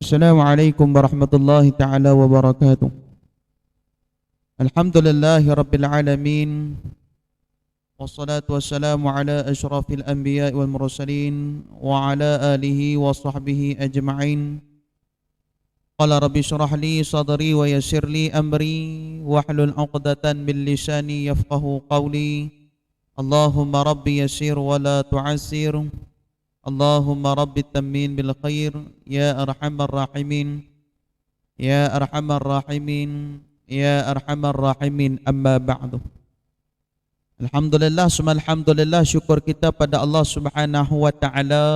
Assalamualaikum warahmatullahi ta'ala wabarakatuh. Alhamdulillahi rabbil alamin. Wassalatu wassalamu ala ashrafil anbiya wal mursalin wa ala alihi wa sahbihi ajma'in. Qala rabbi syrah li sadri wa yassir li amri wahlul 'uqdatan min lisani yafqahu qawli. Allahumma rabbi yassir wa la tu'assir. Allahumma rabbi tammin bil khair ya arhamar rahimin ya arhamar rahimin ya arhamar rahimin, amma ba'du. Alhamdulillah, summa alhamdulillah, syukur kita pada Allah Subhanahu wa taala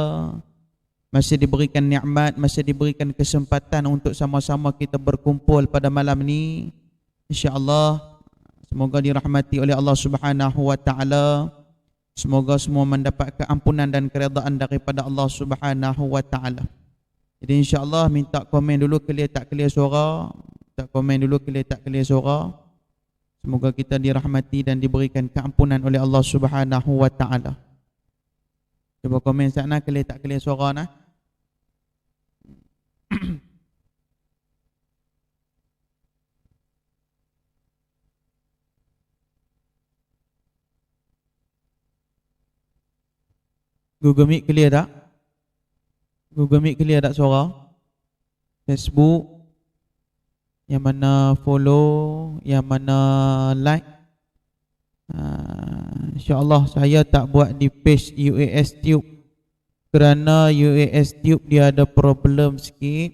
masih diberikan nikmat, masih diberikan kesempatan untuk sama-sama kita berkumpul pada malam ini. Insya-Allah semoga dirahmati oleh Allah Subhanahu wa taala. Semoga semua mendapat keampunan dan keredaan daripada Allah Subhanahu wa taala. Jadi insya-Allah minta komen dulu clear tak clear suara. Minta komen dulu clear tak clear suara. Semoga kita dirahmati dan diberikan keampunan oleh Allah Subhanahu wa taala. Cuba komen sana clear tak clear suara nah. Google Meet clear tak? Google Meet clear tak suara? Facebook, yang mana follow, yang mana like. InsyaAllah saya tak buat di page UAS Tube kerana UAS Tube dia ada problem sikit.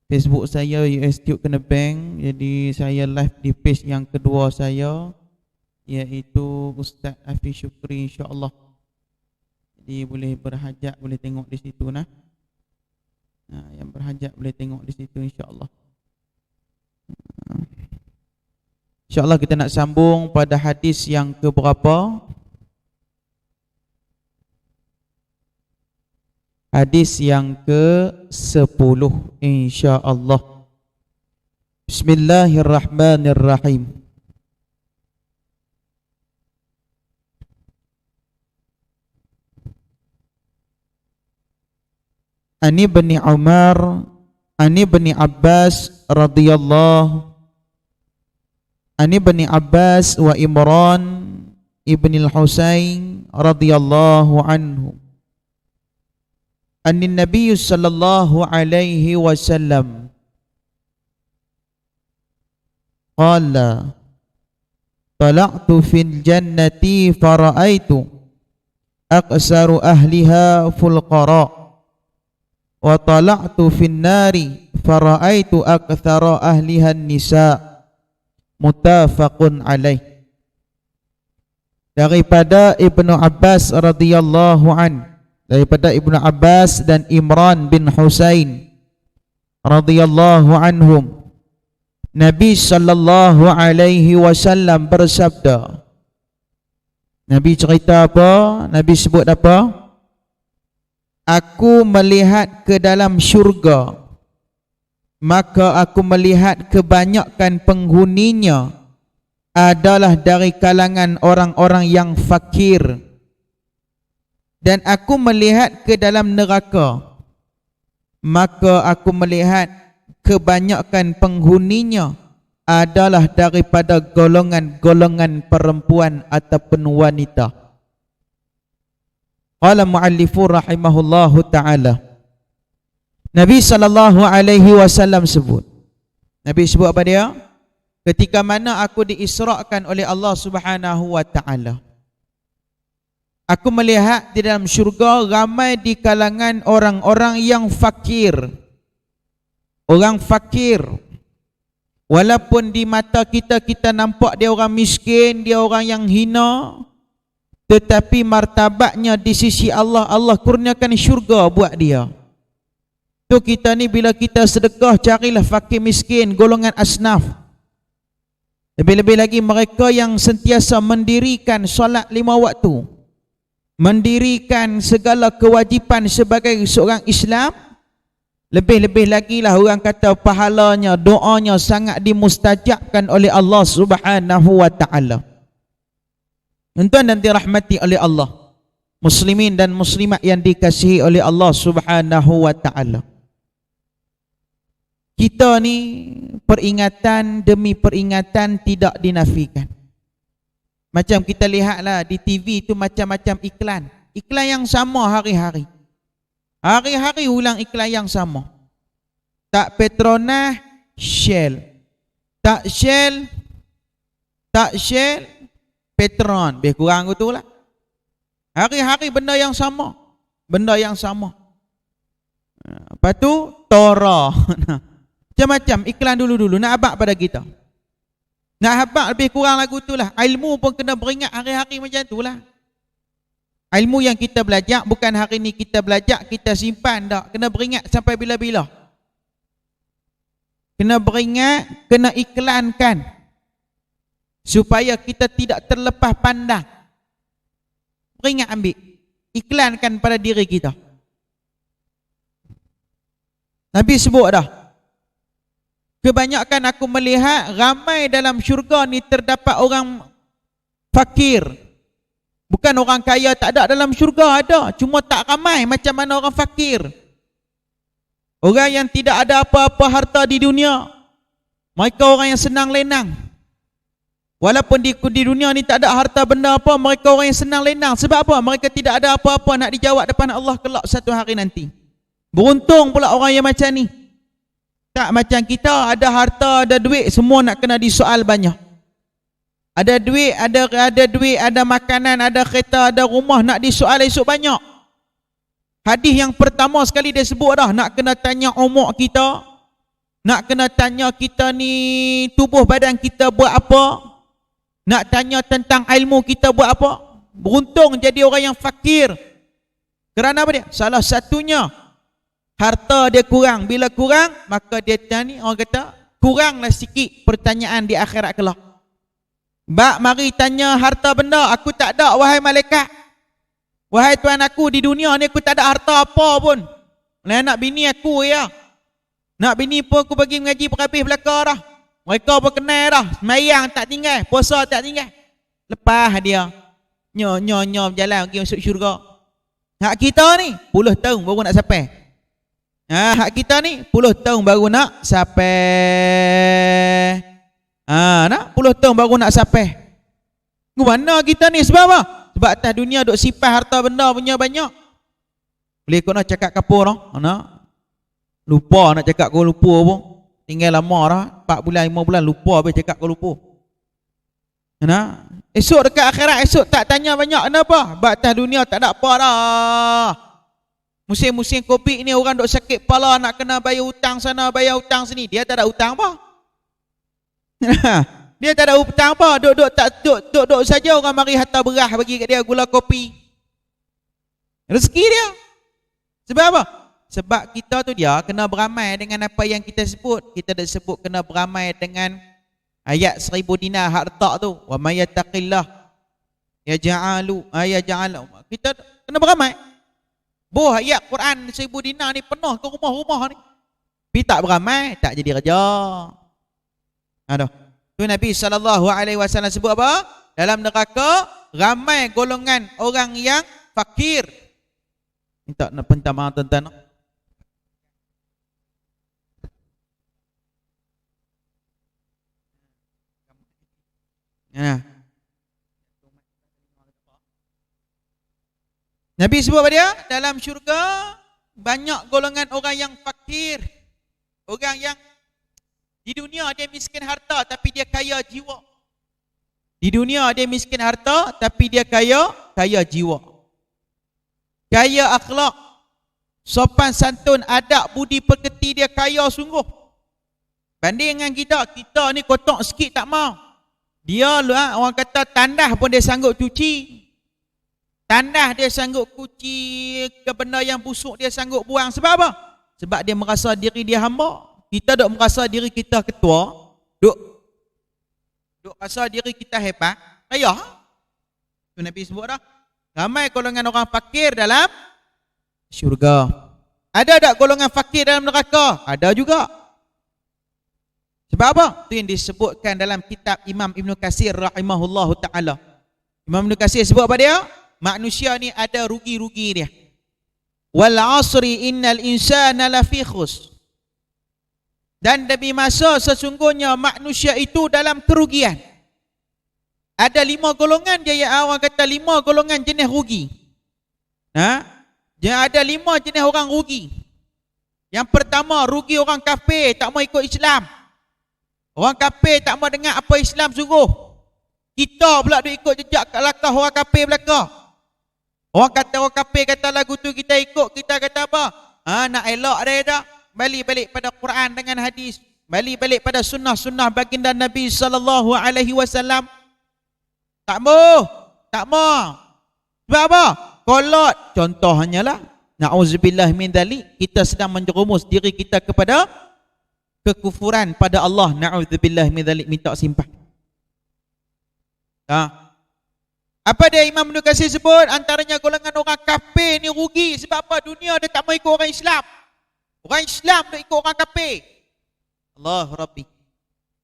Facebook saya UAS Tube kena ban, jadi saya live di page yang kedua saya, iaitu Ustaz Hafiz Syukri, insyaAllah. Jadi boleh berhajat boleh tengok di situ nah. Yang berhajat boleh tengok di situ insya-Allah. Insya-Allah kita nak sambung pada hadis yang ke berapa? Hadis yang ke-10 insya-Allah. Bismillahirrahmanirrahim. Ani bin Umar, Ani bin Abbas radhiyallahu, Ani bin Abbas wa Imran ibn al-Husain radhiyallahu anhu. An Nabi sallallahu alaihi wasallam qala tala'tu fil jannati fara'aitu aqsaru ahliha fulqara wa tala'tu fin nari fara'aitu aktsara ahliha nisa. Muttafaqun alaih. Daripada Ibnu Abbas radhiyallahu an, daripada Ibnu Abbas dan Imran bin Husain radhiyallahu anhum, Nabi sallallahu alaihi wasallam bersabda. Nabi cerita apa? Nabi sebut apa? Aku melihat ke dalam syurga, maka aku melihat kebanyakan penghuninya adalah dari kalangan orang-orang yang fakir. Dan aku melihat ke dalam neraka, maka aku melihat kebanyakan penghuninya adalah daripada golongan-golongan perempuan ataupun wanita. Qala mu'allifu rahimahullahu ta'ala, Nabi sallallahu alaihi wasallam sebut. Nabi sebut apa dia? Ketika mana aku diisrakan oleh Allah Subhanahu wa taala, aku melihat di dalam syurga ramai di kalangan orang-orang yang fakir. Orang fakir, walaupun di mata kita, kita nampak dia orang miskin, dia orang yang hina, tetapi martabatnya di sisi Allah, Allah kurniakan syurga buat dia. Tu kita ni bila kita sedekah, carilah fakir miskin, golongan asnaf. Lebih-lebih lagi mereka yang sentiasa mendirikan solat 5 waktu, mendirikan segala kewajipan sebagai seorang Islam. Lebih-lebih lagi lah orang kata pahalanya, doanya sangat dimustajabkan oleh Allah Subhanahu wa ta'ala. Tuan dan dirahmati oleh Allah, muslimin dan muslimat yang dikasihi oleh Allah Subhanahu wa taala. Kita ni peringatan demi peringatan tidak dinafikan. Macam kita lihatlah di TV tu macam-macam iklan. Iklan yang sama hari-hari. Hari-hari ulang iklan yang sama. Tak Petronas, Shell. Tak Shell, Petron. Lebih kurang tu lah. Hari-hari benda yang sama. Benda yang sama. Lepas tu, Tora. Macam-macam iklan dulu-dulu. Nak abad pada kita. Nak abad lebih kurang lagu tu lah. Ilmu pun kena beringat hari-hari macam tu lah. Ilmu yang kita belajar, bukan hari ni kita belajar, kita simpan tak. Kena beringat sampai bila-bila. Kena beringat, kena iklankan. Supaya kita tidak terlepas pandang. Beringat ambil. Iklankan pada diri kita. Nabi sebut dah. Kebanyakan aku melihat ramai dalam syurga ni terdapat orang fakir. Bukan orang kaya tak ada dalam syurga, ada. Cuma tak ramai macam mana orang fakir. Orang yang tidak ada apa-apa harta di dunia. Mereka orang yang senang lenang. Walaupun di dunia ni tak ada harta benda apa, mereka orang yang senang lenang. Sebab apa? Mereka tidak ada apa-apa nak dijawab depan Allah kelak satu hari nanti. Beruntung pula orang yang macam ni. Tak macam kita, ada harta, ada duit, semua nak kena disoal banyak. Ada duit, ada makanan, ada kereta, ada rumah, nak disoal esok banyak. Hadis yang pertama sekali dia sebut dah, nak kena tanya umur kita, nak kena tanya kita ni tubuh badan kita buat apa, nak tanya tentang ilmu kita buat apa. Beruntung jadi orang yang fakir. Kerana apa dia? Salah satunya harta dia kurang. Bila kurang, maka dia tanya, orang kata, kuranglah sikit pertanyaan di akhirat kelak. Bak mari tanya harta benda, aku tak ada wahai malaikat. Wahai Tuhan aku, di dunia ni aku tak ada harta apa pun. Nak bini aku ya. Nak bini pun aku bagi mengaji perhabis belakang dah. Mereka pun kenal dah. Semayang tak tinggal, puasa tak tinggal. Lepas dia nyo berjalan pergi masuk syurga. Hak kita ni 10 tahun baru nak sampai. Hak kita ni 10 tahun baru nak sampai. Nak 10 tahun baru nak sampai. Mana kita ni sebab apa? Sebab atas dunia duk simpan harta benda punya banyak. Boleh kau nak cakap kapur dah. Lupa nak cakap kau lupa pun. Tinggal lama dah, 4 bulan 5 bulan lupa habis cakap kau lupa. Esok dekat akhirat esok tak tanya banyak kenapa? Sebab atas dunia tak ada apa dah. Musim-musim Covid ni orang duk sakit kepala nak kena bayar hutang sana, bayar hutang sini. Dia tak ada hutang apa? Dia tak ada hutang apa? Duk saja orang mari hantar beras bagi kat dia, gula kopi. Rezeki dia. Sebab apa? Sebab kita tu dia kena beramai dengan apa yang kita sebut. Kita dah sebut kena beramai dengan ayat 1000 dinar harta tu. Wa may yattaqillah yaj'alu. Kita kena beramai. Ayat Quran 1000 dinar ni penuh ke rumah-rumah ni. Tapi tak beramai, tak jadi kerja. Tu Nabi SAW sebut apa? Dalam neraka ramai golongan orang yang fakir. Minta nak minta maaf tuan-tuan. Nabi sebut apa dia? Dalam syurga banyak golongan orang yang fakir. Orang yang di dunia dia miskin harta tapi dia kaya jiwa. Di dunia dia miskin harta tapi dia kaya jiwa. Kaya akhlak, sopan santun, adab, budi pekerti dia kaya sungguh. Banding dengan kita ni kotak sikit tak mau. Dia orang kata tandas pun dia sanggup cuci. Tandas dia sanggup cuci, ke benda yang busuk dia sanggup buang. Sebab apa? Sebab dia merasa diri dia hamba. Kita duk merasa diri kita ketua, duk rasa diri kita hebat. Kaya. Tu Nabi sebut dah. Ramai golongan orang fakir dalam syurga. Ada tak golongan fakir dalam neraka? Ada juga. Sebab apa? Itu yang disebutkan dalam kitab Imam Ibn Katsir rahimahullahu ta'ala. Imam Ibn Katsir sebut apa dia? Manusia ni ada rugi-rugi dia. Wal asri innal insana lafi khus. Dan demi masa sesungguhnya manusia itu dalam kerugian. Ada 5 golongan dia, ya orang kata 5 golongan jenis rugi. Dia ada 5 jenis orang rugi. Yang pertama, rugi orang kafir tak mau ikut Islam. Orang kafir tak mau dengar apa Islam suruh. Kita pula duk ikut jejak langkah orang kafir belaka. Orang kafir kata lagu tu kita ikut, kita kata apa? Nak elak dia dah. Balik pada Quran dengan hadis. Balik pada sunnah baginda Nabi sallallahu alaihi wasallam. Tak mau. Sebab apa? Kolot. Contohnya lah, na'udzubillah min dzalik, kita sedang menjerumus diri kita kepada kekufuran pada Allah. Na'udzubillah min dzalik, minta simpan. Apa dia Imam Ibn Katsir sebut? Antaranya golongan orang kafir ni rugi. Sebab apa? Dunia dia tak mau ikut orang Islam. Orang Islam dia ikut orang kafir. Allah Rabbi.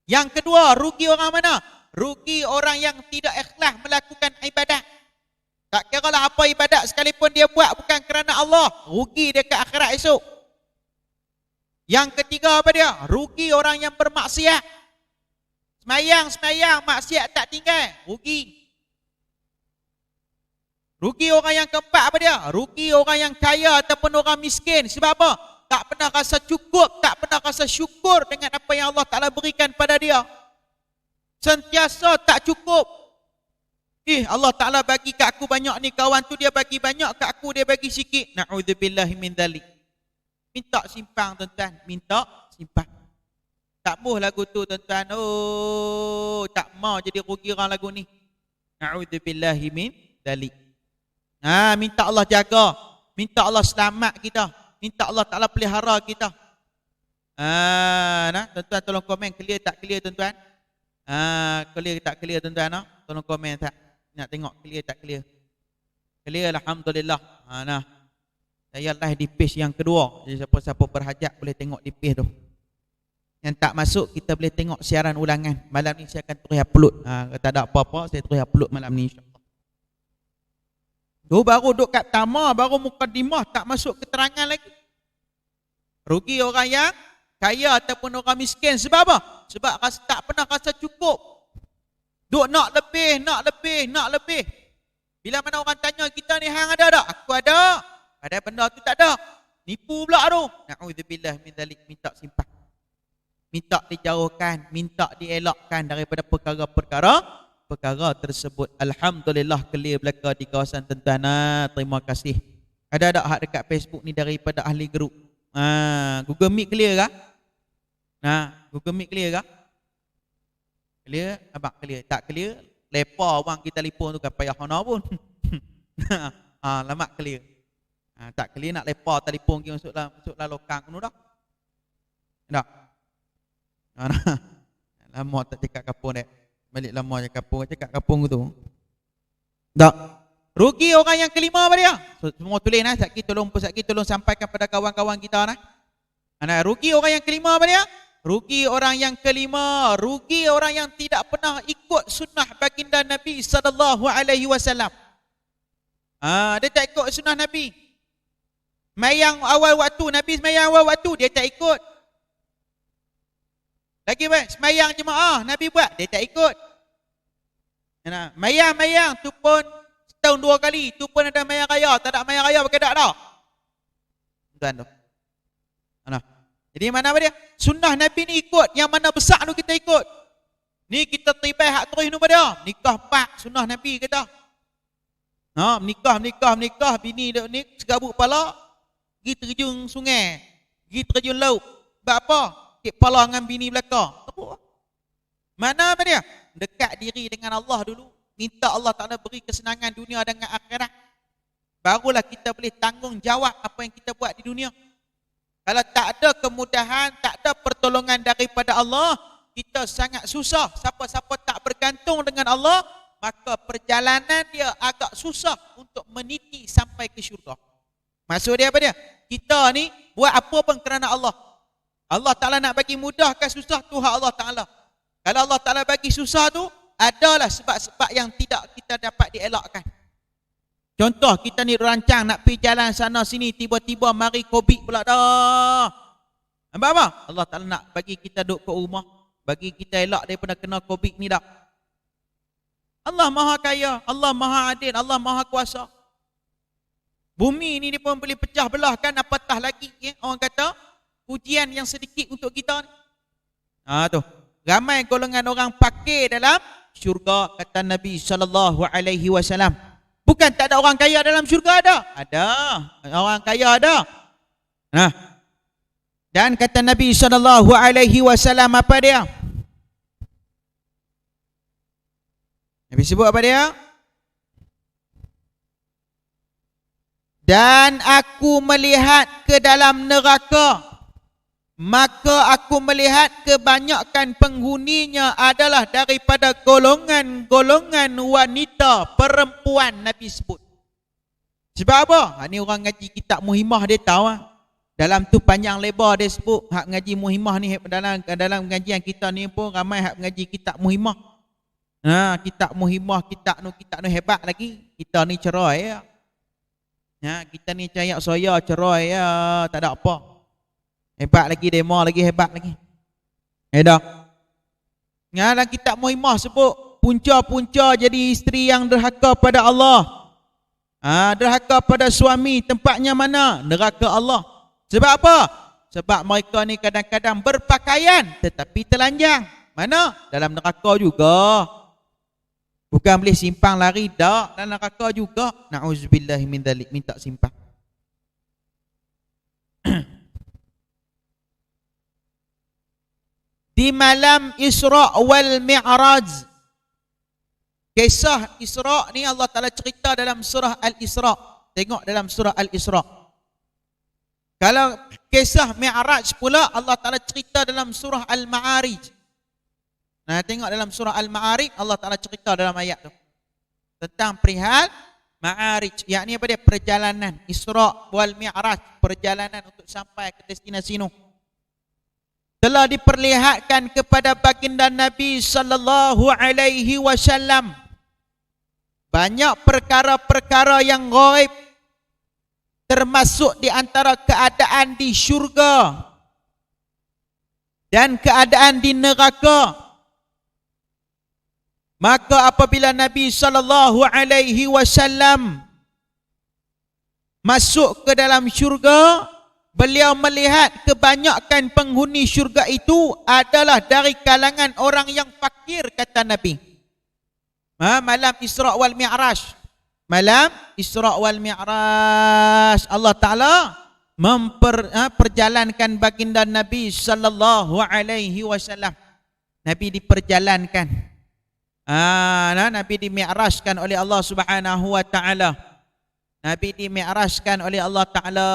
Yang kedua, rugi orang mana? Rugi orang yang tidak ikhlas melakukan ibadat. Tak kira lah apa ibadat sekalipun dia buat bukan kerana Allah, rugi dia ke akhirat esok. Yang ketiga apa dia? Rugi orang yang bermaksiat. Semayang, maksiat tak tinggal, rugi. Rugi orang yang keempat apa dia? Rugi orang yang kaya ataupun orang miskin. Sebab apa? Tak pernah rasa cukup, tak pernah rasa syukur dengan apa yang Allah Ta'ala berikan pada dia. Sentiasa tak cukup. Allah Ta'ala bagi kat aku banyak ni, kawan tu dia bagi banyak, kat aku dia bagi sikit. Na'udzubillahi min dzalik. Minta simpang tuan-tuan, minta simpang. Tak mau lagu tu tuan-tuan. Oh, tak mau jadi rugi orang lagu ni. Na'udzubillahi min dzalik. Minta Allah jaga, minta Allah selamat kita, minta Allah Ta'ala pelihara kita. Tuan-tuan tolong komen clear tak clear tuan-tuan? Clear tak clear tuan-tuan? Tolong komen tak? Nak tengok clear tak clear? Clear alhamdulillah. Saya live di page yang kedua. Jadi siapa-siapa berhajat boleh tengok di page tu. Yang tak masuk kita boleh tengok siaran ulangan. Malam ni saya akan terus upload. Tak ada apa-apa saya terus upload malam ni insya-Allah. Tu baru duduk kat tama, baru mukadimah, tak masuk keterangan lagi. Rugi orang yang kaya ataupun orang miskin. Sebab apa? Sebab tak pernah rasa cukup. Duk nak lebih. Bila mana orang tanya kita ni hang ada tak? Aku ada. Padahal benda tu tak ada. Nipu pula tu. Na'udzubillah min dzalik, minta simpan. Minta dijauhkan, minta dielakkan daripada perkara-perkara tersebut. Alhamdulillah clear belaka di kawasan tuan-tuan. Terima kasih. Ada hak dekat Facebook ni daripada ahli grup. Google Meet clear kah? Google Meet clear kah? Clear? Abang clear. Tak clear, lepa orang kita telefon tu kan payah hona pun. Lama clear. Tak clear nak lepa telefon kita masuk dalam lokang tu dah. Tak. Lama tak cakap kapur dek. Balik lama cakap kapung tu. Tak. Rugi orang yang kelima apa dia? Semua tulis Satki tolong sampaikan pada kawan-kawan kita nah. Rugi orang yang kelima apa dia? Rugi orang yang kelima, rugi orang yang tidak pernah ikut sunnah baginda Nabi sallallahu alaihi wasallam. Dia tak ikut sunnah Nabi. Mayang awal waktu, Nabi semayang awal waktu, dia tak ikut. Lagi semayang jemaah, Nabi buat, dia tak ikut. Mayang tu pun setahun 2 kali, tu pun ada mayang raya, tak ada mayang raya pakai tak dah. Tuan tu. Jadi mana apa dia? Sunnah Nabi ni ikut, yang mana besar tu kita ikut. Ni kita tibai hak terus ni pada. Nikah 4 sunnah Nabi kata. Menikah, bini dia ni segabut kepala, pergi terjun sungai, pergi terjun laut. Sebab apa? Kek kepala dengan bini belakang. Mana apa dia? Dekat diri dengan Allah dulu. Minta Allah Ta'ala beri kesenangan dunia dengan akhirat. Barulah kita boleh tanggungjawab apa yang kita buat di dunia. Kalau tak ada kemudahan, tak ada pertolongan daripada Allah, kita sangat susah. Siapa-siapa tak bergantung dengan Allah, maka perjalanan dia agak susah untuk meniti sampai ke syurga. Maksud dia apa dia? Kita ni buat apa pun kerana Allah. Allah Ta'ala nak bagi mudah ke susah tu hak Allah Ta'ala. Kalau Allah Ta'ala bagi susah tu, adalah sebab-sebab yang tidak kita dapat dielakkan. Contoh kita ni rancang nak pergi jalan sana sini, tiba-tiba mari COVID pula dah. Nampak apa? Allah Ta'ala nak bagi kita duduk kat rumah, bagi kita elak daripada kena COVID ni dah. Allah Maha Kaya, Allah Maha Adil, Allah Maha Kuasa. Bumi ni dia pun boleh pecah belah kan, apatah lagi orang kata ujian yang sedikit untuk kita ni. Tu. Ramai golongan orang fakir dalam syurga, kata Nabi SAW. Bukan tak ada orang kaya dalam syurga, ada. Ada. Orang kaya ada. Dan kata Nabi SAW apa dia? Nabi sebut apa dia? Dan aku melihat ke dalam neraka, maka aku melihat kebanyakan penghuninya adalah daripada golongan-golongan wanita, perempuan. Nabi sebut. Sebab apa? Ni orang ngaji kitab Muhimah dia tahu. Dalam tu panjang lebar dia sebut. Hak ngaji Muhimah ni dalam pengajian kita ni pun ramai hak ngaji kitab Muhimah. Kitab Muhimah, kitab nu hebat lagi. Kita ni cerai ya. Kita ni cayak soya cerai ya, tak ada apa. Hebat lagi, demo lagi hebat lagi. Dah. Dalam kitab Muhimah sebut punca-punca jadi isteri yang derhaka pada Allah. Derhaka pada suami, tempatnya mana? Neraka Allah. Sebab apa? Sebab mereka ni kadang-kadang berpakaian tetapi telanjang. Mana? Dalam neraka juga. Bukan boleh simpang lari, tak. Dalam neraka juga. Na'udzubillah min dzalik, minta simpang. Di malam Isra' wal Mi'raj. Kisah Isra' ni Allah Ta'ala cerita dalam surah Al-Isra'. Tengok dalam surah Al-Isra'. Kalau kisah Mi'raj pula Allah Ta'ala cerita dalam surah Al-Ma'arij. Tengok dalam surah Al-Ma'arij Allah Ta'ala cerita dalam ayat tu. Tentang perihal Ma'arij. Yakni apa dia? Perjalanan. Isra' wal Mi'raj. Perjalanan untuk sampai ke destinasi nu. Telah diperlihatkan kepada baginda Nabi sallallahu alaihi wasallam banyak perkara-perkara yang ghaib, termasuk di antara keadaan di syurga dan keadaan di neraka. Maka apabila Nabi sallallahu alaihi wasallam masuk ke dalam syurga, beliau melihat kebanyakan penghuni syurga itu adalah dari kalangan orang yang fakir, kata Nabi. Malam Isra' wal Mi'raj. Malam Isra' wal Mi'raj. Allah Ta'ala memperjalankan baginda Nabi sallallahu alaihi wasallam. Nabi diperjalankan. Nabi dimi'rajkan oleh Allah Subhanahu wa Ta'ala. Nabi dimi'rajkan oleh Allah Ta'ala.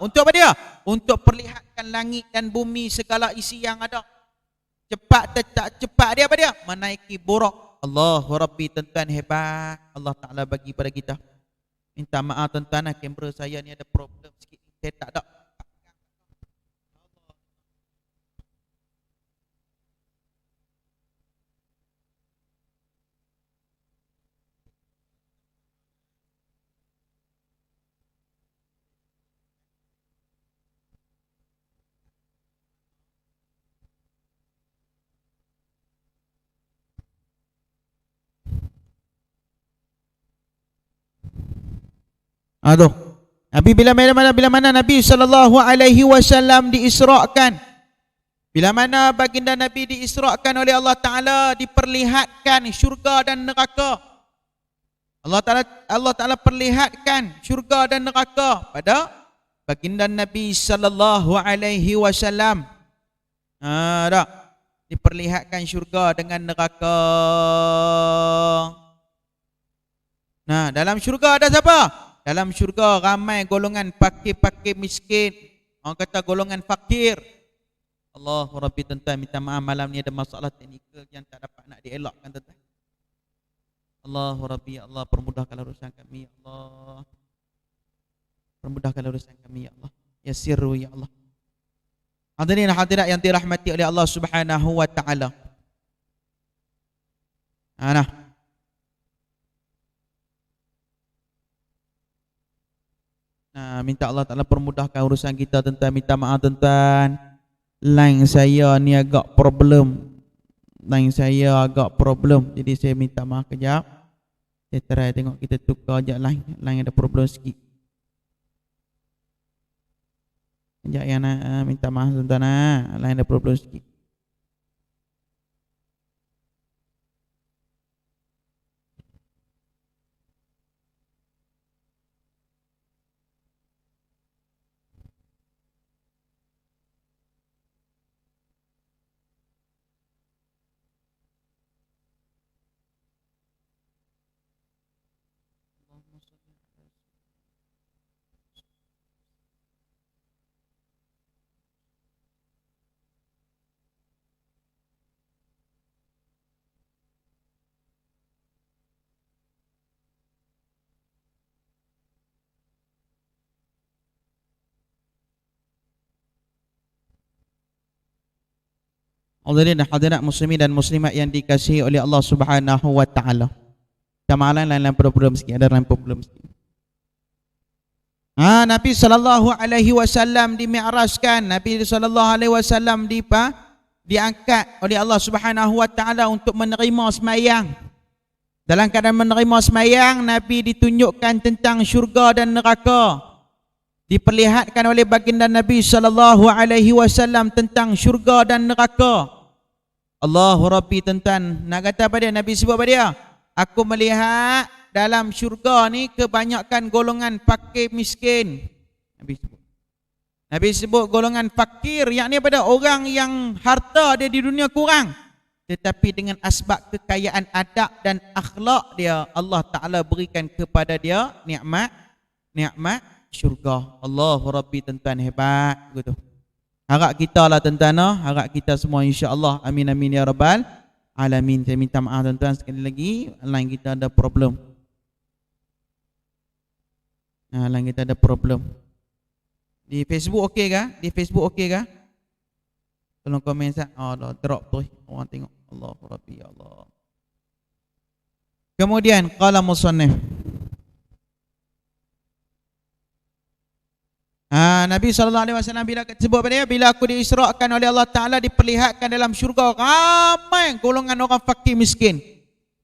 Untuk apa dia? Untuk perlihatkan langit dan bumi segala isi yang ada. Cepat tak cepat dia apa dia? Menaiki buraq. Allahu Rabbi, tuan-tuan hebat. Allah Ta'ala bagi pada kita. Minta maaf tuan-tuan, kamera saya ni ada problem sikit. Saya tak ada. Aduh. Nabi bila mana Nabi sallallahu alaihi wasallam diisrakan. Bila mana baginda Nabi diisrakan oleh Allah Taala, diperlihatkan syurga dan neraka. Allah Taala perlihatkan syurga dan neraka pada baginda Nabi sallallahu alaihi wasallam. Dah diperlihatkan syurga dengan neraka. Dalam syurga ada siapa? Dalam syurga ramai golongan fakir-fakir miskin. Orang kata golongan fakir. Allahu Rabbi, tuan-tuan minta maaf malam ni ada masalah teknikal yang tak dapat nak dielakkan tuan-tuan. Allahu Rabbi, ya Allah permudahkanlah urusan kami ya Allah. Permudahkanlah urusan kami ya Allah. Yassirru ya Allah. Hadirin hadirat yang dirahmati oleh Allah Subhanahu wa Ta'ala. Minta Allah Ta'ala permudahkan urusan kita tuan-tuan. Minta maaf tuan-tuan. Line saya ni agak problem. Jadi saya minta maaf kejap. Saya try tengok kita tukar je line. Line ada problem sikit. Kejap ya nak. Minta maaf tuan-tuan. Line ada problem sikit. Hadirin dan hadirat muslimin dan muslimat yang dikasihi oleh Allah Subhanahu wa taala. Kemalan lain-lain problem sikit, ada lain problem sikit. Nabi sallallahu alaihi wasallam dimi'rajkan, Nabi sallallahu alaihi wasallam diangkat oleh Allah Subhanahu wa taala untuk menerima sembahyang. Dalam keadaan menerima sembahyang, Nabi ditunjukkan tentang syurga dan neraka. Diperlihatkan oleh baginda Nabi sallallahu alaihi wasallam tentang syurga dan neraka. Allahu Rabbi tuan-tuan, nak kata apa dia? Nabi sebut apa dia? Aku melihat dalam syurga ni kebanyakan golongan fakir miskin. Nabi sebut golongan fakir, yakni pada orang yang harta dia di dunia kurang, tetapi dengan asbab kekayaan adab dan akhlak dia, Allah Ta'ala berikan kepada dia nikmat syurga. Allahu Rabbi tuan-tuan, hebat begitu. Harap kita lah tuan-tuan, harap kita semua insya-Allah. Amin amin ya rabbal alamin. Saya minta maaf tuan-tuan sekali lagi, line kita ada problem. Line kita ada problem. Di Facebook okey kah? Di Facebook okey kah? Tolong komen sat. Dah drop tu. Orang tengok. Allahu Rabbi ya Allah. Kemudian qala musannif, Nabi SAW bila sebut pada dia, bila aku diisrakan oleh Allah Ta'ala, diperlihatkan dalam syurga ramai golongan orang fakir miskin.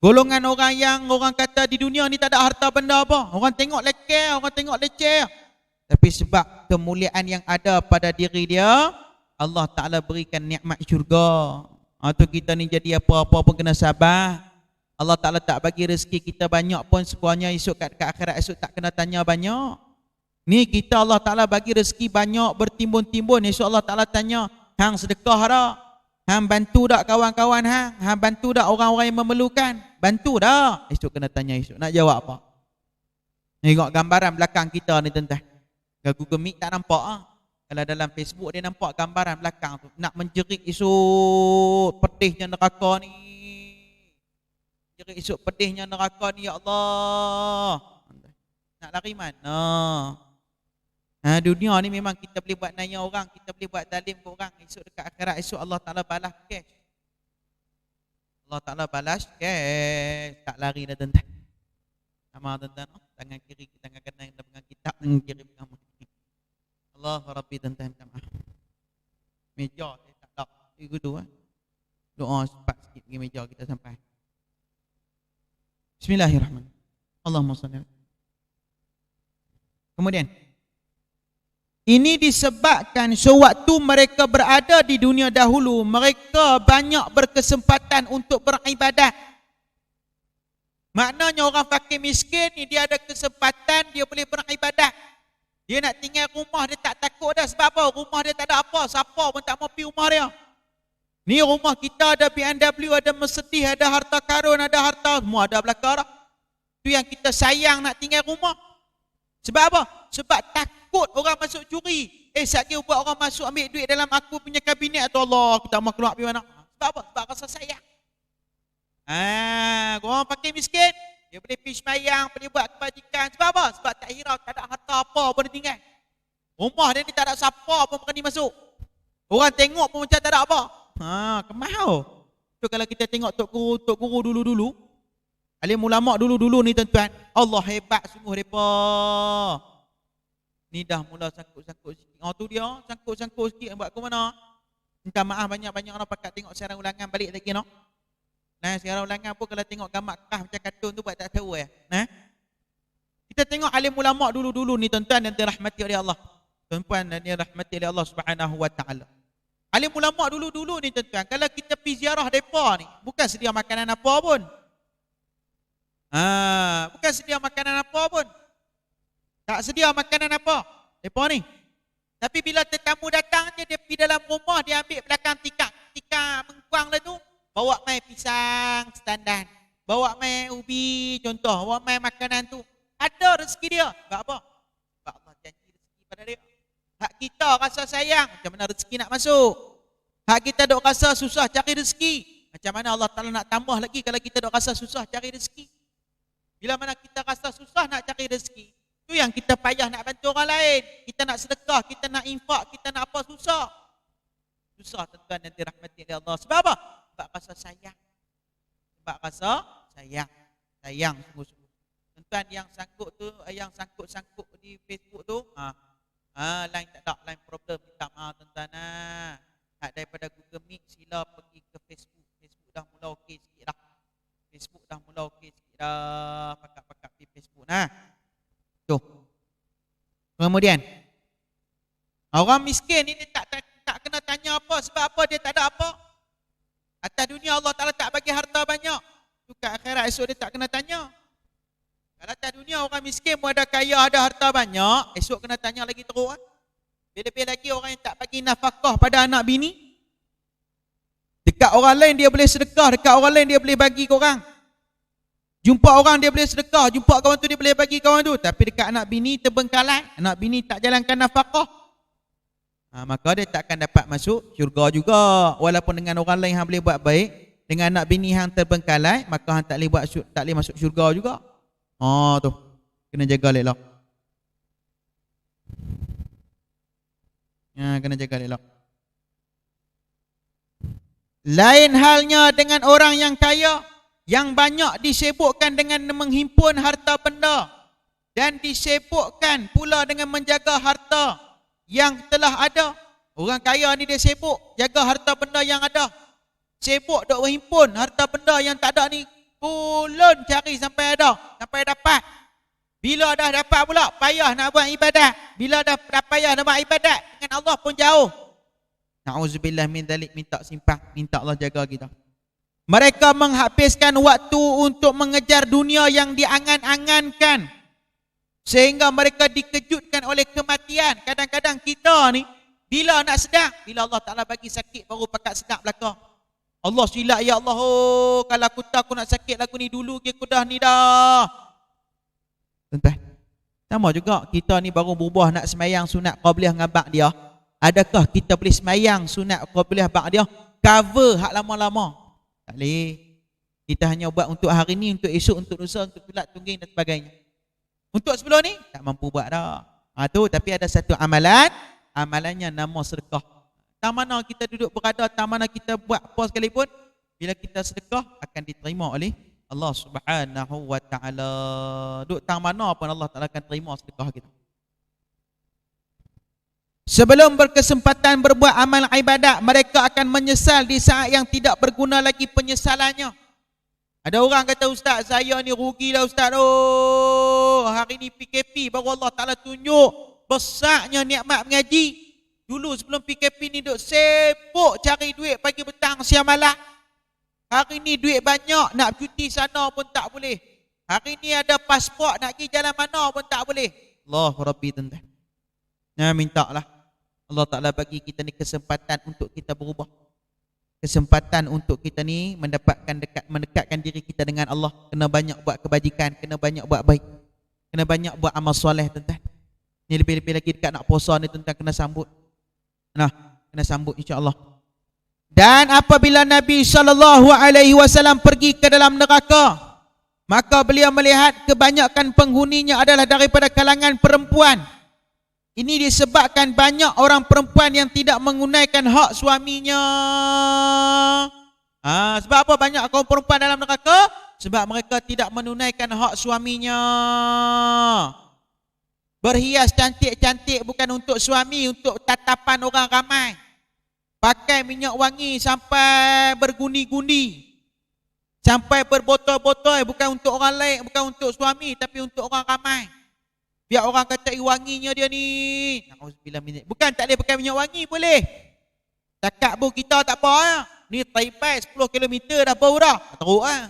Golongan orang yang orang kata di dunia ni tak ada harta benda apa. Orang tengok lekeh, orang tengok leceh. Tapi sebab kemuliaan yang ada pada diri dia, Allah Ta'ala berikan nikmat syurga. Tu kita ni jadi apa-apa pun kena sabar. Allah Ta'ala tak bagi rezeki kita banyak pun sekurangnya esok kat akhirat esok tak kena tanya banyak. Ni kita Allah Ta'ala bagi rezeki banyak bertimbun-timbun. Esok Allah Ta'ala tanya, hang sedekah dah? Hang bantu tak kawan-kawan hang? Hang bantu tak orang-orang yang memerlukan? Bantu dah? Esok kena tanya esok. Nak jawab apa? Tengok gambaran belakang kita ni tuan-tuan. Kalau Google Meet tak nampak Kalau dalam Facebook dia nampak gambaran belakang tu. Nak menjerit esok pedihnya neraka ni. Jerit esok pedihnya neraka ni, ya Allah. Nak lari mana? Dunia ni memang kita boleh buat naya orang, kita boleh buat zalim ke orang. Esok dekat akhirat, esok Allah Ta'ala balas cash. Allah Ta'ala balas cash. Tak lari dah tuan-tuan. Sama tuan-tuan, tangan kiri, tangan kanan kita pegang kitab, tangan kiri pegang kiri. Allah Rabbi tuan-tuan, minta maaf. Meja saya tak tak. Itu doa cepat sikit pergi meja kita sampai. Bismillahirrahmanirrahim. Allahumma salli. Kemudian ini disebabkan sewaktu mereka berada di dunia dahulu, mereka banyak berkesempatan untuk beribadat. Maknanya orang fakir miskin ni dia ada kesempatan, dia boleh beribadat. Dia nak tinggal rumah dia tak takut dah. Sebab apa? Rumah dia tak ada apa. Siapa pun tak mau pergi rumah dia. Ni rumah kita ada BMW, ada Mercedes, ada harta karun, ada harta, semua ada belakang dah. Tu yang kita sayang nak tinggal rumah. Sebab apa? Sebab takut orang masuk curi. Satgi buat orang masuk ambil duit dalam aku punya kabinet atau Allah, aku tak mau keluar pergi mana. Sebab apa? Sebab rasa sayang. Orang pakai miskin, dia boleh pergi sembahyang, boleh buat kebajikan. Sebab apa? Sebab tak hirau, tak ada harta apa pun dia tinggal. Rumah dia ni tak ada siapa pun berani masuk. Orang tengok pun macam tak ada apa. Kemau. Tu kalau kita tengok Tok Guru dulu-dulu, alim ulama dulu-dulu ni tuan-tuan, Allah hebat sungguh mereka. Ni dah mula sangkut-sangkut sikit. Oh tu dia, sangkut-sangkut sikit buat ke mana? Minta maaf banyak-banyak orang pakat tengok siaran ulangan balik lagi no. Nah, siaran ulangan pun kalau tengok gambar kah macam kartun tu buat tak tahu ya. Nah. Kita tengok alim ulama dulu-dulu ni tuan-tuan yang dirahmati oleh Allah. Tuan-tuan dan dirahmati oleh Allah Subhanahu wa taala. Alim ulama dulu-dulu ni tuan-tuan, kalau kita pergi ziarah depa ni, bukan sedia makanan apa pun. Bukan sedia makanan apa pun. Tak sedia makanan apa depa ni. Tapi bila tetamu datang je, dia pergi dalam rumah, dia ambil belakang tikar mengkuang lah tu, bawa mai pisang standar, bawa mai ubi contoh, bawa mai makanan tu. Ada rezeki dia. Sebab apa? Sebab Allah janji rezeki pada dia. Hak kita rasa sayang, macam mana rezeki nak masuk? Hak kita duk rasa susah cari rezeki, macam mana Allah Ta'ala nak tambah lagi kalau kita duk rasa susah cari rezeki? Bila mana kita rasa susah nak cari rezeki, tu yang kita payah nak bantu orang lain. Kita nak sedekah, kita nak infak, kita nak apa, susah. Susah tuan-tuan yang dirahmati oleh Allah. Sebab apa? Sebab rasa sayang. Sebab rasa sayang. Sayang sungguh-sungguh. Tuan yang sangkut tu, yang sangkut-sangkut di Facebook tu, line tak ada, line problem, minta maaf tuan-tuan. Hak daripada Google Meet, sila pergi ke Facebook. Facebook dah mula okey sikit dah. Facebook dah mula okey sikit dah. Pakat-pakat di Facebook tu. Kemudian, orang miskin ni dia tak kena tanya apa, sebab apa dia tak ada apa. Atas dunia Allah Ta'ala tak bagi harta banyak. Tu kat akhirat esok dia tak kena tanya. Kalau atas dunia orang miskin pun ada kaya, ada harta banyak, esok kena tanya lagi teruk. Lebih-lebih lagi orang yang tak bagi nafkah pada anak bini. Dekat orang lain dia boleh sedekah, dekat orang lain dia boleh bagi ke orang. Jumpa orang dia boleh sedekah, jumpa kawan tu dia boleh bagi kawan tu. Tapi dekat anak bini terbengkalai, anak bini tak jalankan nafkah, maka dia tak akan dapat masuk syurga juga. Walaupun dengan orang lain yang boleh buat baik, dengan anak bini yang terbengkalai, maka hang tak boleh masuk syurga juga. Tu kena jaga elok. Kena jaga elok. Lain halnya dengan orang yang kaya, yang banyak disibukkan dengan menghimpun harta benda dan disibukkan pula dengan menjaga harta yang telah ada. Orang kaya ni dia sibuk jaga harta benda yang ada. Sibuk dok menghimpun harta benda yang tak ada ni. Ulun cari sampai ada, sampai dapat. Bila dah dapat pula, payah nak buat ibadat. Bila dah payah nak buat ibadat, dengan Allah pun jauh. Na'udzubillah min dzalik, minta simpang, minta Allah jaga kita. Mereka menghabiskan waktu untuk mengejar dunia yang diangan-angankan, sehingga mereka dikejutkan oleh kematian. Kadang-kadang kita ni, bila nak sedang, bila Allah Ta'ala bagi sakit, baru pakat sedang belakang. Allah silap, ya Allah, kalau aku tahu aku nak sakit lagu ni dulu, aku dah ni dah. Tuan-tuan, sama juga kita ni baru berubah nak semayang sunat qabliyah dengan ba'diyah. Adakah kita boleh semayang sunat qabliyah ba'diyah cover hak lama-lama? Tak boleh. Kita hanya buat untuk hari ni, untuk esok, untuk lusa, untuk tulat tungging dan sebagainya. Untuk sebelum ni, tak mampu buat dah. Tapi ada satu amalannya nama sedekah. Tak mana kita duduk berada, tak mana kita buat apa sekalipun, bila kita sedekah akan diterima oleh Allah Subhanahu wa ta'ala. Duduk tak mana pun Allah Ta'ala akan terima sedekah kita. Sebelum berkesempatan berbuat amal ibadat, mereka akan menyesal di saat yang tidak berguna lagi penyesalannya. Ada orang kata, Ustaz, saya ni rugi lah Ustaz. Hari ni PKP baru Allah Ta'ala tunjuk besarnya nikmat mengaji. Dulu sebelum PKP ni duk sibuk cari duit pagi petang siang malam. Hari ni duit banyak, nak cuti sana pun tak boleh. Hari ni ada pasport, nak pergi jalan mana pun tak boleh. Allahu Rabbi tuan-tuan. Mintalah Allah Ta'ala bagi kita ni kesempatan untuk kita berubah. Kesempatan untuk kita ni mendekatkan diri kita dengan Allah. Kena banyak buat kebajikan, kena banyak buat baik, kena banyak buat amal soleh tuan-tuan. Ni lebih-lebih lagi dekat nak puasa ni tuan-tuan, kena sambut. Kena sambut insya-Allah. Dan apabila Nabi SAW pergi ke dalam neraka, maka beliau melihat kebanyakan penghuninya adalah daripada kalangan perempuan. Ini disebabkan banyak orang perempuan yang tidak menunaikan hak suaminya. Sebab apa banyak kaum perempuan dalam neraka? Sebab mereka tidak menunaikan hak suaminya. Berhias cantik-cantik bukan untuk suami, untuk tatapan orang ramai. Pakai minyak wangi sampai bergundi-gundi, sampai berbotol-botol, bukan untuk orang lain, bukan untuk suami, tapi untuk orang ramai. Biar orang kata wanginya dia ni. Bukan tak boleh pakai minyak wangi, boleh. Cakap pun kita tak apa lah. Ni Taipei 10 km dah bau dah. Teruk lah.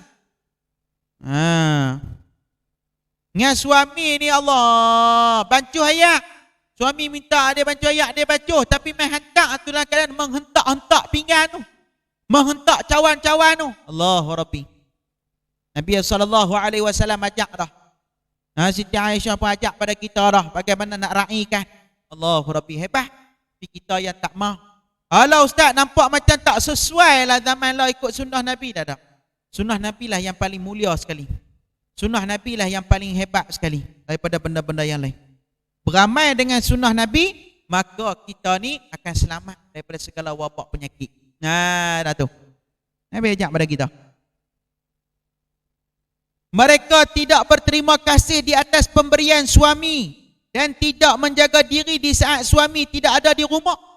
Dengan suami ni Allah bancuh ayat. Suami minta dia bancuh ayat, dia bancuh. Tapi main hentak tu dalam keadaan menghentak-hentak pinggan tu. Menghentak cawan-cawan tu. Allahu Rabbi. Nabi SAW ajak dah. Siti Aisyah pun ajak pada kita dah. Bagaimana nak raikan. Allahu Rabbi, hebat. Tapi kita yang tak mahu. Kalau Ustaz nampak macam tak sesuai lah zaman lah ikut sunnah Nabi, dah. Sunnah Nabi lah yang paling mulia sekali. Sunnah Nabi lah yang paling hebat sekali daripada benda-benda yang lain. Beramai dengan sunnah Nabi, maka kita ni akan selamat daripada segala wabak penyakit. Nah, dah tu. Nabi ajak pada kita. Mereka tidak berterima kasih di atas pemberian suami dan tidak menjaga diri di saat suami tidak ada di rumah.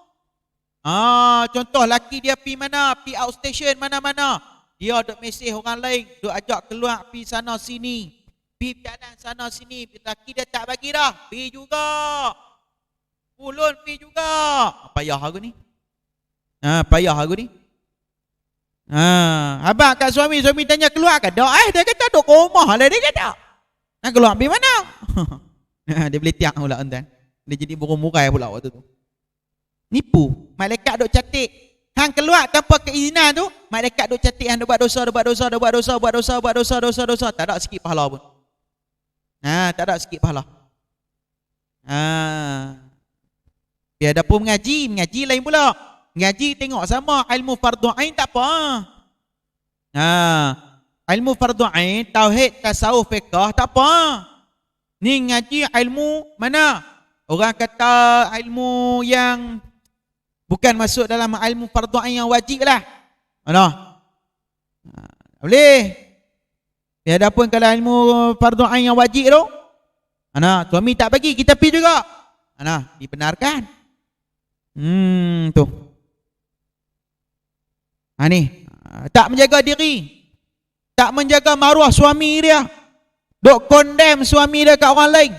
Contoh laki dia pi mana, pi outstation mana-mana. Dia duk mesej orang lain, duk ajak keluar pi sana sini, pi kanan sana sini. Laki dia tak bagi dah, pi juga. Pulun pi juga. Payah aku ni. Payah aku ni. Abang kat suami tanya keluar ke? Tak, dia kata duk rumah lah, dia kata. Nak keluar pi mana? Dia boleh tiang pula tuan. Dia jadi burung murai pula waktu tu. Nipu. Malaikat duk catik. Hang keluar tanpa keizinan tu, malaikat duk catik hang buat dosa. Tak ada sikit pahala pun. Tak ada sikit pahala. Dia ada pun mengaji lain pula. Ngaji tengok sama, ilmu fardu ain tak apa. Ilmu fardu ain, tauhid, tasawuf, fiqh tak apa. Ni ngaji ilmu mana? Orang kata ilmu yang bukan masuk dalam ilmu fardu ain yang wajib lah. Boleh. Dia ada pun kalau ilmu fardu ain yang wajib tu. Suami tak bagi, kita pergi juga. Dibenarkan. Tu. Ni. Tak menjaga diri. Tak menjaga maruah suami dia. Duk condemn suami dia kat orang lain.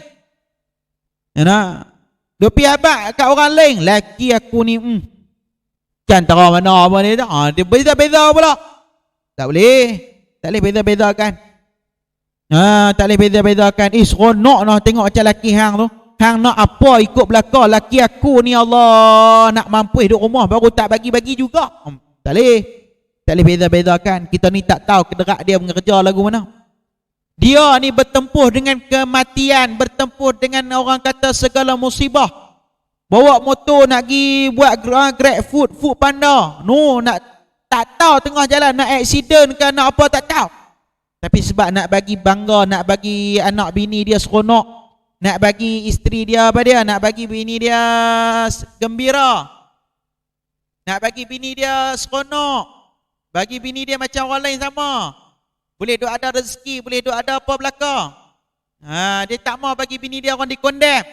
Dia pergi abad kat orang lain. Laki aku ni cantara mana apa ni tak. Dia beza-beza pula. Tak boleh. Tak boleh beza-bezakan. Tak boleh beza-bezakan. Seronok lah tengok macam laki hang tu. Hang nak apa ikut belakang. Laki aku ni Allah nak mampu duduk rumah baru tak bagi-bagi juga. Tak boleh. Tak boleh beza-bezakan. Kita ni tak tahu kederak dia mengerja lagu mana. Dia ni bertempuh dengan kematian, bertempuh dengan orang kata segala musibah. Bawa motor nak pergi buat grab food panda. Nak tak tahu tengah jalan nak accident ke nak apa tak tahu. Tapi sebab nak bagi bangga, nak bagi anak bini dia seronok, nak bagi isteri dia apa dia, nak bagi bini dia gembira, nak bagi bini dia seronok, bagi bini dia macam orang lain sama. Boleh duk ada rezeki, boleh duk ada apa belakang. Dia tak mau bagi bini dia orang dikondem.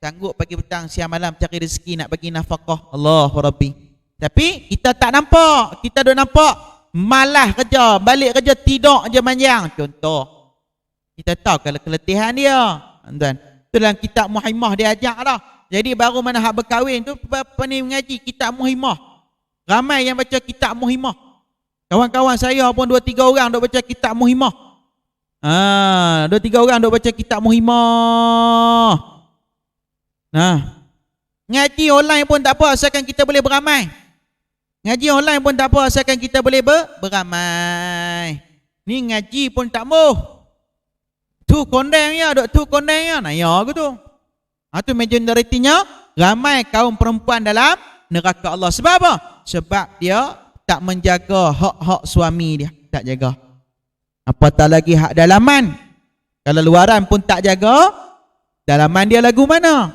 Sanggup pagi petang siang malam cari rezeki nak bagi nafkah. Allahu Rabbi. Tapi kita tak nampak. Kita duk nampak malah kerja, balik kerja tidur je manjang. Contoh. Kita tahu kalau keletihan dia. Tuan. Tu dalam kitab Muhaimah dia ajak dah. Jadi baru mana hak berkahwin tu ni mengaji kitab Muhaimah. Ramai yang baca kitab Muhaimah. Kawan-kawan saya pun 2-3 orang duk baca kitab Muhaimah. 2-3 orang duk baca kitab Muhaimah. Ngaji online pun tak apa asalkan kita boleh beramai. Ngaji online pun tak apa asalkan kita boleh beramai. Ni ngaji pun tak mau. Tu kondeng ya, duk tu kondeng ya. Ya aku tu. Tu majoritinya ramai kaum perempuan dalam neraka Allah. Sebab apa? Sebab dia tak menjaga hak-hak suami dia. Tak jaga. Apatah lagi hak dalaman. Kalau luaran pun tak jaga, dalaman dia lagu mana?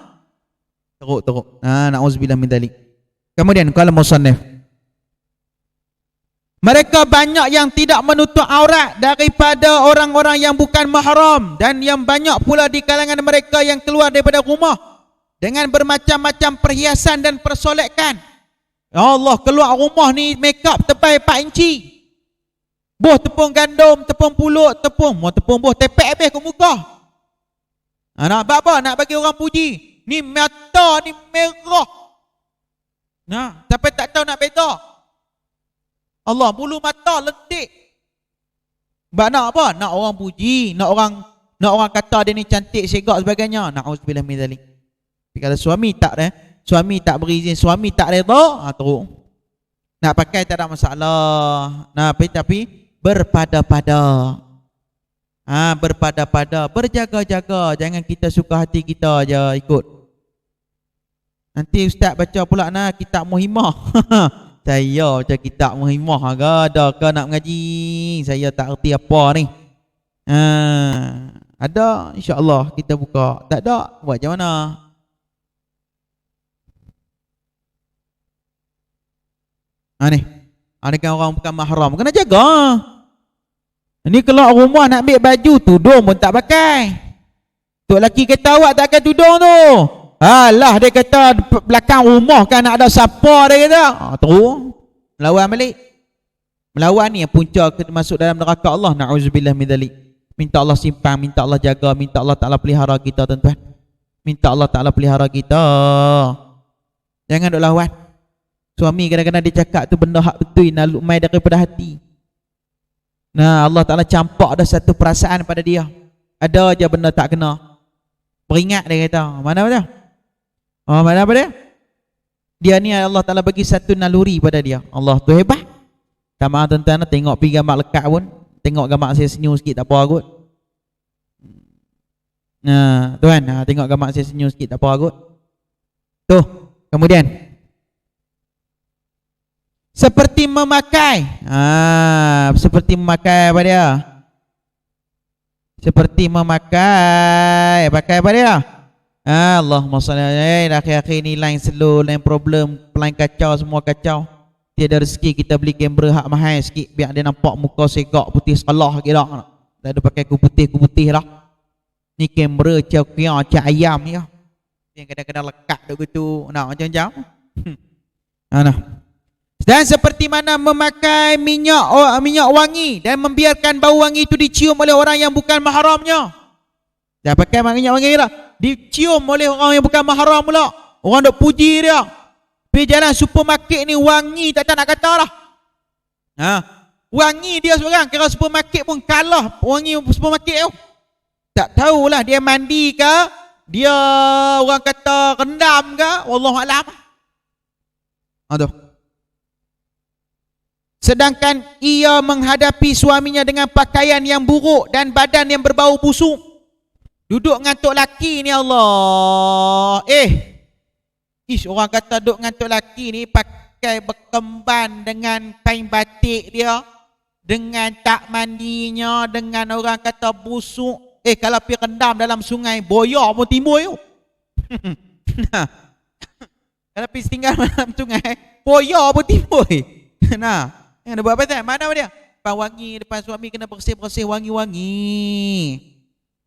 Teruk. Na'udzubillah min dzalik. Kemudian qala musannif. Mereka banyak yang tidak menutup aurat daripada orang-orang yang bukan mahram, dan yang banyak pula di kalangan mereka yang keluar daripada rumah dengan bermacam-macam perhiasan dan persolekan. Ya Allah, keluar rumah ni make up tebal 4 inci. Buh tepung gandum, tepung pulut, tepung buh tepek habis ke muka. Nak apa? Nak bagi orang puji. Ni mata ni merah. Nah, sampai tak tahu nak beza. Allah, bulu mata lentik. Sebab nak apa? Nak orang puji, nak orang kata dia ni cantik, segak sebagainya. Na'udzubillah min zalik. Tapi kalau suami tak berizin, suami tak redha, teruk. Nak pakai tak ada masalah. Nah, tapi berpada-pada. Berpada-pada, berjaga-jaga, jangan kita suka hati kita aja ikut. Nanti ustaz baca pula kitab Muhimmah. Saya macam kitab Muhimmah ke, ada ke nak mengaji? Saya tak erti apa ni. Ada, insya-Allah kita buka. Tak ada, buat macam mana? Ni. Ada kan orang bukan mahram, kena jaga. Ni keluar rumah nak ambil baju, tudung pun tak pakai. Tok laki kata awak tak pakai tudung tu. Alah, dia kata belakang rumah kan nak ada siapa, dia kata. Terus melawan balik. Melawan ni yang punca masuk dalam neraka Allah. Na'udzubillah min dzalik. Minta Allah simpan, minta Allah jaga, minta Allah Ta'ala pelihara kita, tuan-tuan. Minta Allah Ta'ala pelihara kita. Jangan duk lawan. Suami kadang-kadang dia cakap tu benda hak betul, nak mai daripada hati. Nah, Allah Ta'ala campak ada satu perasaan pada dia. Ada aja benda tak kena. Beringat dia kata. Mana dia? Mana apa dia? Dia ni Allah Ta'ala bagi satu naluri pada dia. Allah tu hebat. Tak maaf tuan-tuan, tengok pergi gambar lekat pun. Tengok gambar saya senyum sikit tak apa kot. Nah, tuan, tengok gambar saya senyum sikit tak apa kot. Tuh, kemudian seperti memakai. Seperti memakai apa dia? Seperti memakai. Pakai apa dia? Allahumma salli alaihi. Akhir-akhir ni line slow, line problem, line kacau, semua kacau. Tiada rezeki kita beli kamera hak mahal sikit biar dia nampak muka segak putih salah kira. Tak ada pakai putih lah. Ni kamera cak ayam ya. Yang kadang-kadang lekat duk gitu. Nak macam-macam. Nah. Dan seperti mana memakai minyak wangi dan membiarkan bau wangi itu dicium oleh orang yang bukan mahramnya. Dah pakai minyak wangi lah, dicium oleh orang yang bukan mahram pula. Orang duk puji dia. Pergi jalan supermarket ni wangi tak nak kata lah. Wangi dia seorang, kira supermarket pun kalah wangi supermarket tu. Tak tahulah dia mandi ke, dia orang kata rendam ke, wallahualam. Aduh. Sedangkan ia menghadapi suaminya dengan pakaian yang buruk dan badan yang berbau busuk. Duduk ngantuk laki ni Allah. Orang kata duduk ngantuk laki ni pakai berkemban dengan kain batik dia, dengan tak mandinya, dengan orang kata busuk. Kalau pergi rendam dalam sungai, boya pun timbul tu. Kalau pergi tinggal dalam sungai, boya pun timbul. Nah, yang dia buat apa tak? Mana dia? Depan wangi, depan suami kena bersih-bersih wangi-wangi.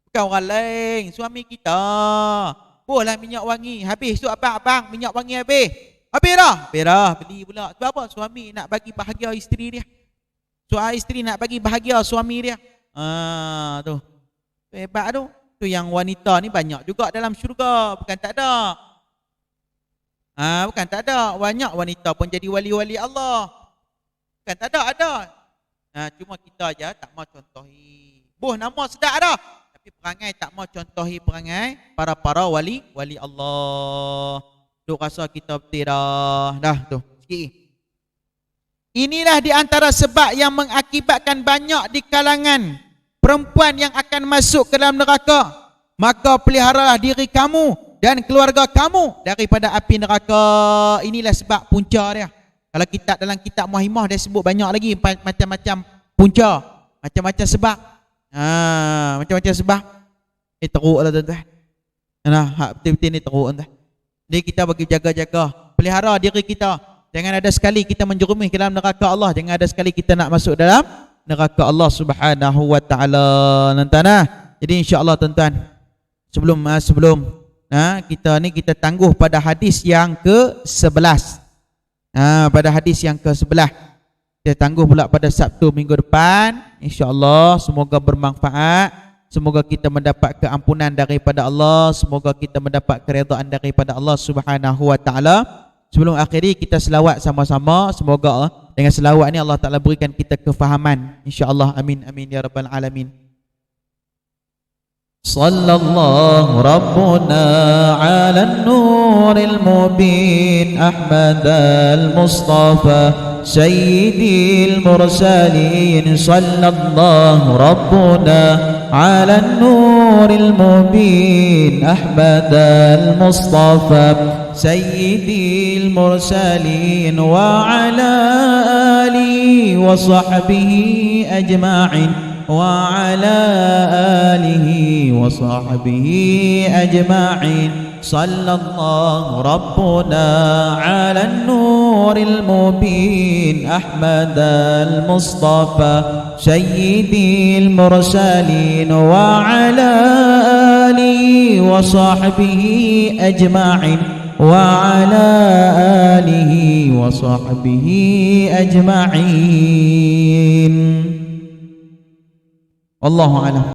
Bukan orang lain, suami kita. Bolehlah minyak wangi. Habis tu abang, minyak wangi habis. Habis dah? Habis dah, beli pula. Sebab apa? Suami nak bagi bahagia isteri dia. Isteri nak bagi bahagia suami dia. Tu. Hebat tu. Tu yang wanita ni banyak juga dalam syurga. Bukan tak ada. Bukan tak ada. Banyak wanita pun jadi wali-wali Allah. Bukan tak ada. Cuma kita aja tak mau contohi. Nama sedap dah. Tapi perangai tak mau contohi perangai para wali Allah. Duk rasa kita betul dah. Dah tu. Sikit. Inilah di antara sebab yang mengakibatkan banyak di kalangan perempuan yang akan masuk ke dalam neraka. Maka peliharalah diri kamu dan keluarga kamu daripada api neraka. Inilah sebab punca dia. Kalau kita dalam kitab Muhimmah dia sebut banyak lagi macam-macam punca, macam-macam sebab. Macam-macam sebab. Teruk lah tuan-tuan. Hak betul-betul ni teruk tuan-tuan. Jadi kita bagi jaga-jaga, pelihara diri kita Jangan ada sekali kita menjerumih ke dalam neraka Allah. Jangan ada sekali kita nak masuk dalam neraka Allah Subhanahu wa taala. Jadi insya-Allah tuan-tuan, sebelum kita tangguh pada hadis yang ke-11. Pada hadis yang ke-11 kita tangguh pula pada Sabtu minggu depan. Insya-Allah semoga bermanfaat. Semoga kita mendapat keampunan daripada Allah. Semoga kita mendapat keredaan daripada Allah Subhanahu wa taala. Sebelum akhiri kita selawat sama-sama. Semoga dengan selawat ni Allah Ta'ala berikan kita kefahaman. InsyaAllah. Amin. Amin. Ya Rabbal Alamin. Sallallahu Rabbuna ala nuril mubin Ahmad al-Mustafa Sayyidil Mursalin. Sallallahu Rabbuna ala nuril mubin Ahmad al-Mustafa Sayyidil Mursalin wa ala alihi wa sahbihi ajma'in وعلى آله وصحبه أجمعين. صلى الله ربنا على النور المبين أحمد المصطفى سيد المرسلين وعلى آله وصحبه أجمعين وعلى آله وصحبه أجمعين. Wallahu a'lam.